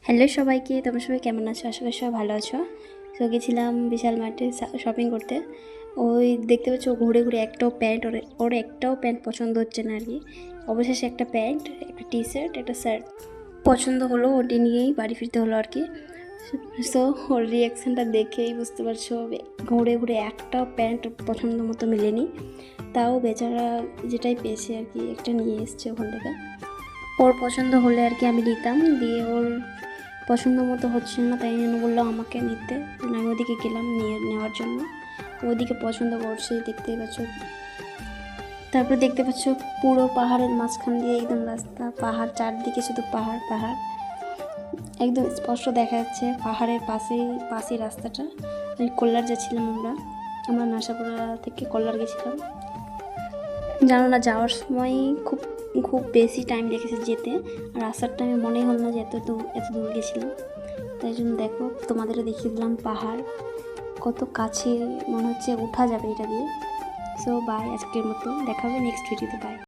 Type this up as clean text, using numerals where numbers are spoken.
Hello সবাইকে, তোমরা সবাই কেমন আছো? আশা করি সবাই ভালো আছো। তো গেছিলাম বিশাল মার্টে শপিং করতে। ওই দেখতে পাচ্ছ ঘুরে ঘুরে ওর একটাও প্যান্ট পছন্দ হচ্ছে না আর কি। অবশেষে একটা প্যান্ট, একটা টি শার্ট, একটা শার্ট পছন্দ হলো, ওটি নিয়েই বাড়ি ফিরতে হলো আর কি। সো ওর রিয়াকশানটা দেখেই বুঝতে পারছো, ঘুরে ঘুরে একটাও প্যান্ট পছন্দ মতো মেলেনি। তাও বেচারা যেটাই পেয়েছে আর কি একটা নিয়ে এসছে ওখান থেকে। ওর পছন্দ হলে আর কি আমি নিতাম, দিয়ে ওর পছন্দ মতো হচ্ছে না, তাই জন্য বললো আমাকে নিতে। আমি ওদিকে গেলাম নেওয়ার জন্য। ওদিকে পছন্দ করছে, দেখতেই পাচ্ছ। তারপর দেখতে পাচ্ছ পুরো পাহাড়ের মাঝখান দিয়ে একদম রাস্তা, পাহাড় চারদিকে শুধু পাহাড় পাহাড়, একদম স্পষ্ট দেখা যাচ্ছে পাহাড়ের পাশেই রাস্তাটা। ওই কল্যাণ যাচ্ছিলাম আমরা নাসাপুরা থেকে কল্যাণ গেছিলাম। জানো না, যাওয়ার সময় খুব খুব বেশি টাইম লেগেছে যেতে, আর আসার টাইমে মনেই হলো না যে এত দূর গেছিলাম। তাই জন্য দেখো, তোমাদেরও দেখিয়ে দিলাম পাহাড় কত কাছে, মনে হচ্ছে উঠা যাবে এটা দিয়ে। সো বাই, আজকের মতো দেখা হবে নেক্সট ভিডিওতে। বাই।